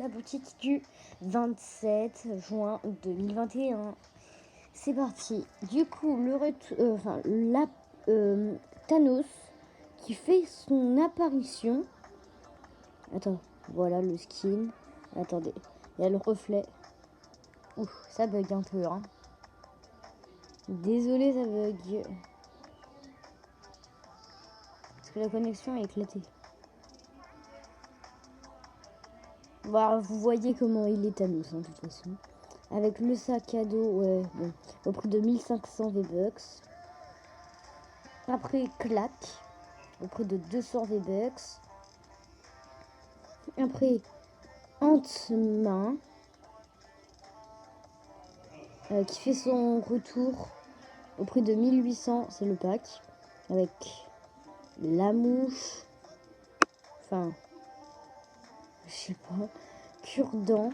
la boutique du 27 juin 2021. C'est parti. Du coup, Thanos qui fait son apparition. Attends, voilà le skin. Attendez, il y a le reflet. Ouf, ça bug un peu, hein. Désolé, ça bug. Parce que la connexion est éclatée. Bah, vous voyez comment il est Thanos, de toute façon. Avec le sac à dos, ouais, bon, au prix de 1500 V-Bucks. Après, Clac, au prix de 200 V-Bucks. Après, Ant-Man, qui fait son retour au prix de 1800, c'est le pack. Avec la mouche, enfin, je sais pas, cure-dent,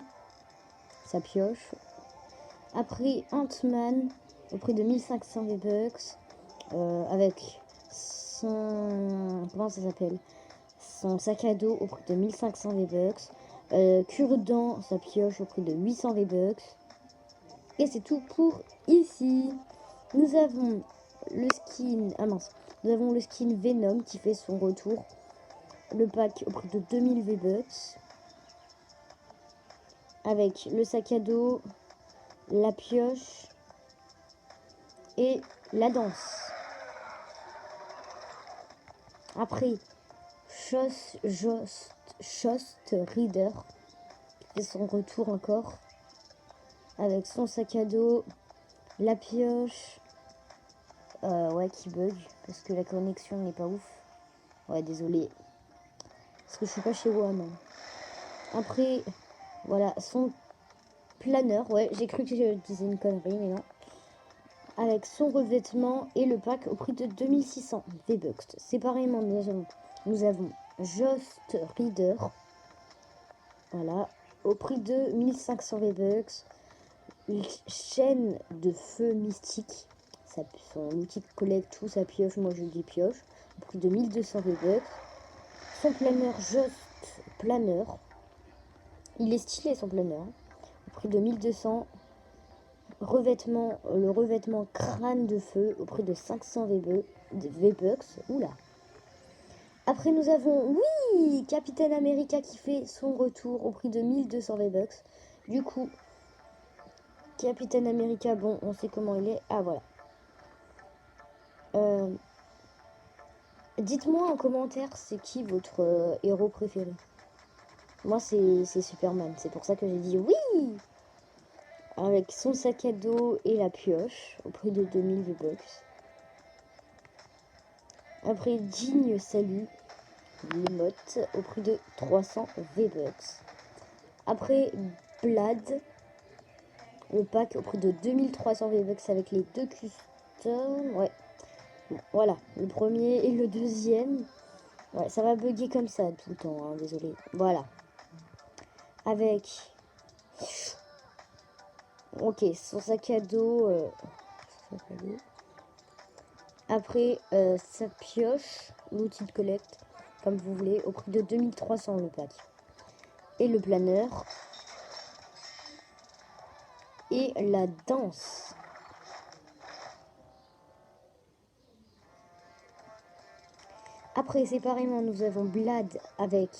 sa pioche. Après, Ant-Man, au prix de 1500 V-Bucks, avec son... comment ça s'appelle, son sac à dos au prix de 1500 V-Bucks. Cure-dent, sa pioche au prix de 800 V-Bucks. Et c'est tout pour ici. Nous avons le skin... Ah mince. Nous avons le skin Venom qui fait son retour. Le pack au prix de 2000 V-Bucks. Avec le sac à dos, la pioche et la danse. Après, Shost Reader qui fait son retour encore. Avec son sac à dos, la pioche. Ouais, qui bug parce que la connexion n'est pas ouf. Ouais, désolé. Parce que je suis pas chez WAM. Après, voilà, son planeur. Ouais, j'ai cru que je disais une connerie, mais non. Avec son revêtement et le pack au prix de 2600 V-Bucks. Séparément, nous avons Just Reader. Voilà, au prix de 1500 V-Bucks. Chaîne de feu mystique. Son outil de collecte, tout sa pioche, moi je dis pioche. Au prix de 1200 V-Bucks. Son planeur Just Planeur. Il est stylé son planeur. Au prix de 1200. Le revêtement crâne de feu au prix de 500 V-Bucks. Oula. Après nous avons, oui, Captain America qui fait son retour au prix de 1200 V-Bucks. Du coup, Captain America, bon, on sait comment il est. Ah voilà. Dites-moi en commentaire c'est qui votre héros préféré. Moi c'est Superman, c'est pour ça que j'ai dit oui. Avec son sac à dos et la pioche au prix de 2000 V-Bucks. Après Digne Salut, l'émote au prix de 300 V-Bucks. Après Blad, le pack au prix de 2300 V-Bucks avec les deux customs. Ouais, voilà, le premier et le deuxième. Ouais, ça va bugger comme ça tout le temps, hein, désolé. Voilà. Avec... Ok, son sac à dos. Après, sa pioche, l'outil de collecte, comme vous voulez, au prix de 2300 le pack. Et le planeur. Et la danse. Après, séparément, nous avons Blad avec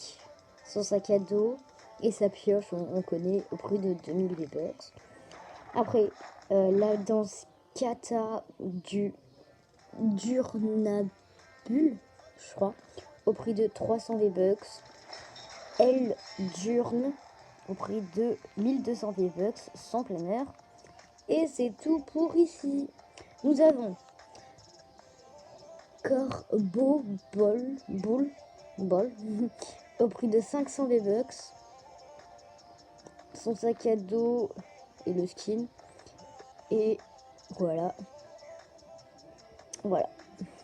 son sac à dos et sa pioche, on connaît, au prix de 2000 V-Bucks. Après, la danse kata du Durnabul, je crois, au prix de 300 V-Bucks. Elle Durne, au prix de 1200 V-Bucks, sans planeur. Et c'est tout pour ici. Nous avons Corbeau Ball au prix de 500 V-Bucks. Son sac à dos et le skin. Et voilà. Voilà.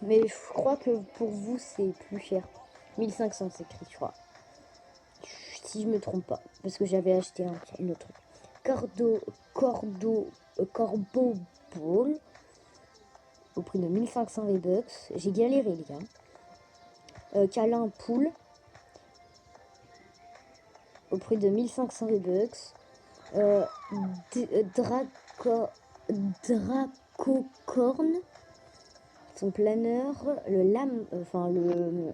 Mais je crois que pour vous c'est plus cher. 1500 c'est écrit, je crois. Si je me trompe pas. Parce que j'avais acheté un autre. Corbeau Ball au prix de 1500 V-Bucks. J'ai galéré les gars. Câlin Poule au prix de 1500 V-Bucks. Dracocorn, son planeur, le lame, enfin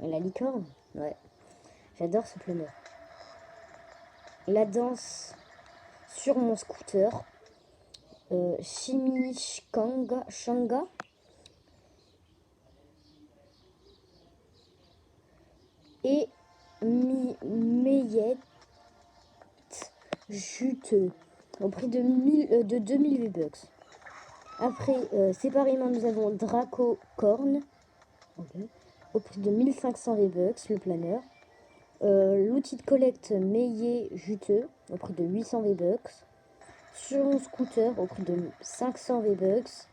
la licorne, ouais, j'adore ce planeur. La danse sur mon scooter, Chimichanga, et Meillette juteux au prix de 2000 V-Bucks. Après, séparément, nous avons Dracocorn, okay, au prix de 1500 V-Bucks, le planeur. L'outil de collecte Meillet juteux au prix de 800 V-Bucks. Sur mon scooter au prix de 500 V-Bucks.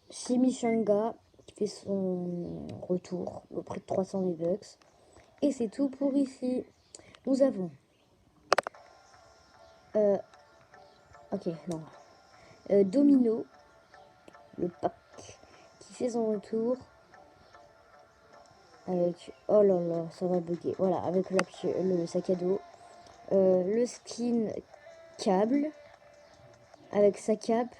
Chimichanga qui fait son retour au prix de 300 V-Bucks. Et c'est tout pour ici. Nous avons Domino, le pack qui fait son retour avec, oh là là, ça va bugger, voilà, avec le sac à dos, le skin câble avec sa cape.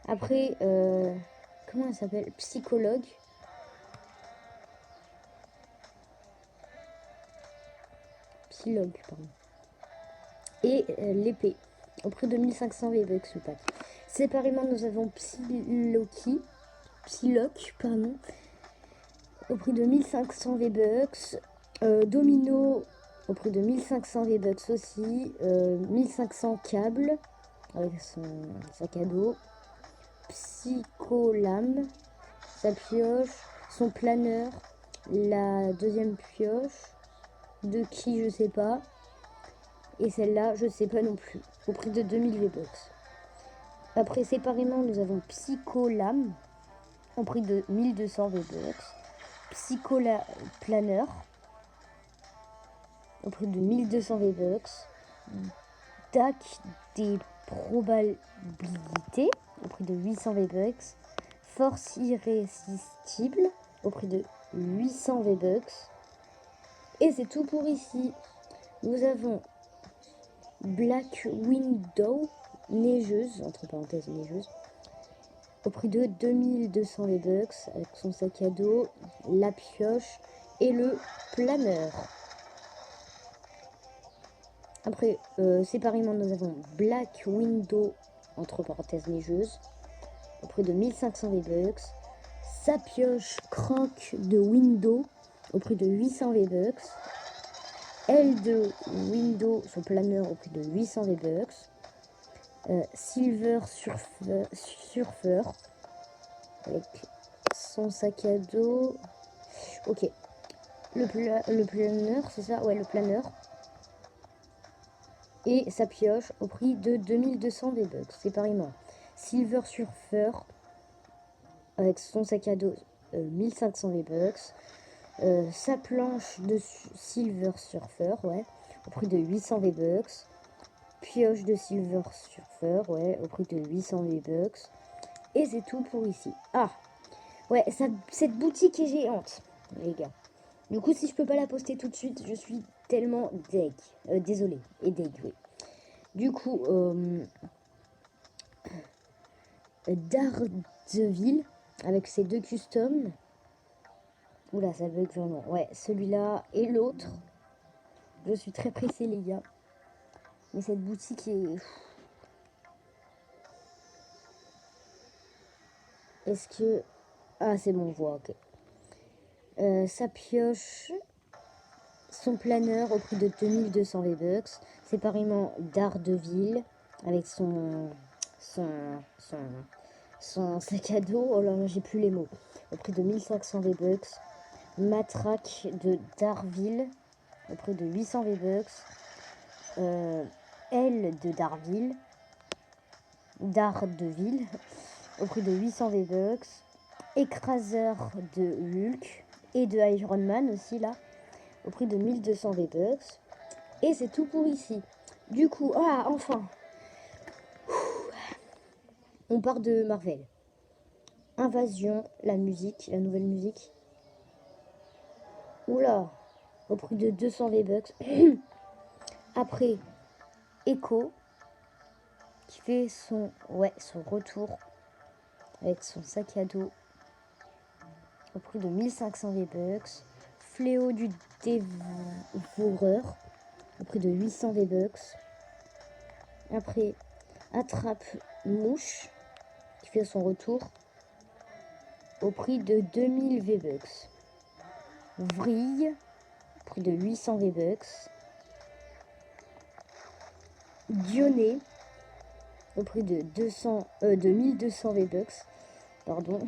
Après, comment elle s'appelle, psychologue, pardon. Et l'épée au prix de 1500 V-Bucks le pack. Séparément, nous avons Psylocke, pardon, au prix de 1500 V-Bucks. Domino au prix de 1500 V-Bucks aussi. 1500 câbles avec son sac à dos. Psycholame, sa pioche, son planeur, la deuxième pioche, de qui je sais pas. Et celle-là, je sais pas non plus, au prix de 2000 V-Bucks. Après, séparément, nous avons Psycholame, au prix de 1200 V-Bucks. Psychoplaneur, au prix de 1200 V-Bucks. DAC des probabilités, au prix de 800 V-Bucks. Force irrésistible, au prix de 800 V-Bucks. Et c'est tout pour ici. Nous avons Black Widow, neigeuse, entre parenthèses neigeuse, au prix de 2200 V-Bucks, avec son sac à dos, la pioche et le planeur. Après, séparément, nous avons Black Widow, entre parenthèses neigeuse, au prix de 1500 V-Bucks, sa pioche croque de Window, au prix de 800 V-Bucks, L de Window, son planeur, au prix de 800 V-Bucks, Silver Surfer, avec son sac à dos, ok, le planeur, c'est ça, ouais, le planeur, et sa pioche au prix de 2200 V-Bucks, séparément. Silver Surfer, avec son sac à dos, 1500 V-Bucks. Sa planche de Silver Surfer, ouais, au prix de 800 V-Bucks. Pioche de Silver Surfer, ouais, au prix de 800 V-Bucks. Et c'est tout pour ici. Ah, ouais, cette boutique est géante, les gars. Du coup, si je peux pas la poster tout de suite, je suis tellement deg. Désolé, et deg, oui. Du coup, Daredevil, avec ses deux customs. Oula, ça bug vraiment. Ouais, celui-là et l'autre. Je suis très pressée, les gars. Mais cette boutique est... Est-ce que... Ah, c'est bon, je vois, ok. Sa pioche, son planeur au prix de 2200 V-Bucks. Séparément Daredevil, avec son sac à dos. Oh là là, j'ai plus les mots. Au prix de 1500 V-Bucks. Matraque de Darville, au prix de 800 V-Bucks. L de Daredevil, au prix de 800 V-Bucks. Écraseur de Hulk et de Iron Man aussi, là, au prix de 1200 V-Bucks. Et c'est tout pour ici. Du coup, ah, enfin, on part de Marvel. Invasion, la musique, la nouvelle musique. Oula, au prix de 200 V-Bucks. Après, Echo, qui fait son retour avec son sac à dos au prix de 1500 V-Bucks. Fléau du dévoreur au prix de 800 V-Bucks. Après, Attrape Mouche, qui fait son retour au prix de 2000 V-Bucks. Vrille, au prix de 800 V-Bucks. Dionné, au prix de 1200 V-Bucks. Pardon.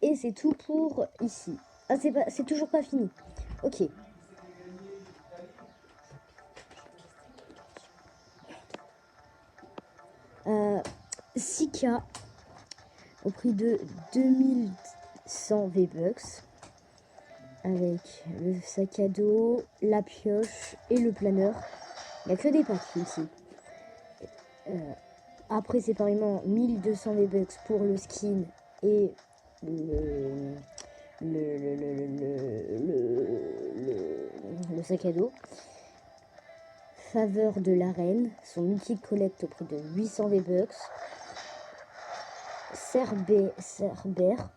Et c'est tout pour ici. Ah, c'est toujours pas fini. Ok. Sika, au prix de 2100 V-Bucks. Avec le sac à dos, la pioche et le planeur. Il n'y a que des packs ici. Après, séparément, 1200 V-Bucks pour le skin et le sac à dos. Faveur de l'arène, son multi-collect au prix de 800 V-Bucks. Cerbère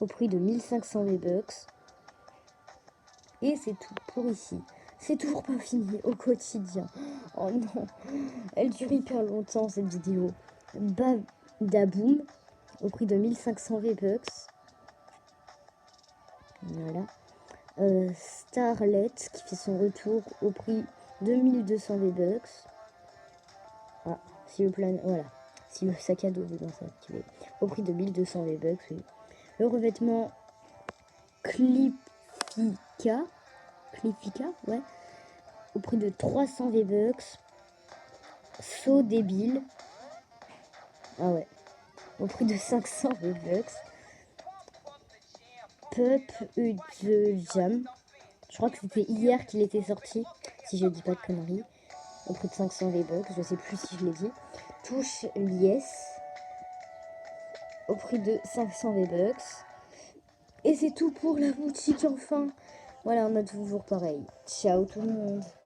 au prix de 1500 V-Bucks. Et c'est tout pour ici. C'est toujours pas fini au quotidien. Oh non, elle dure hyper longtemps cette vidéo. Badaboom au prix de 1500 V-Bucks. Voilà. Starlet qui fait son retour au prix de 1200 V-Bucks. Ah, si le plan, voilà. Si le sac à dos veut bien s'activer. Au prix de 1200 V-Bucks, oui. Le revêtement Cliffica, ouais. Au prix de 300 V-Bucks. Saut débile. Ah ouais. Au prix de 500 V-Bucks. Pup the Jam. Je crois que c'était hier qu'il était sorti, si je dis pas de conneries. Au prix de 500 V-Bucks, je sais plus si je l'ai dit. Touche liesse. Au prix de 500 V-Bucks. Et c'est tout pour la boutique enfin. Voilà, on a toujours pareil. Ciao tout le monde.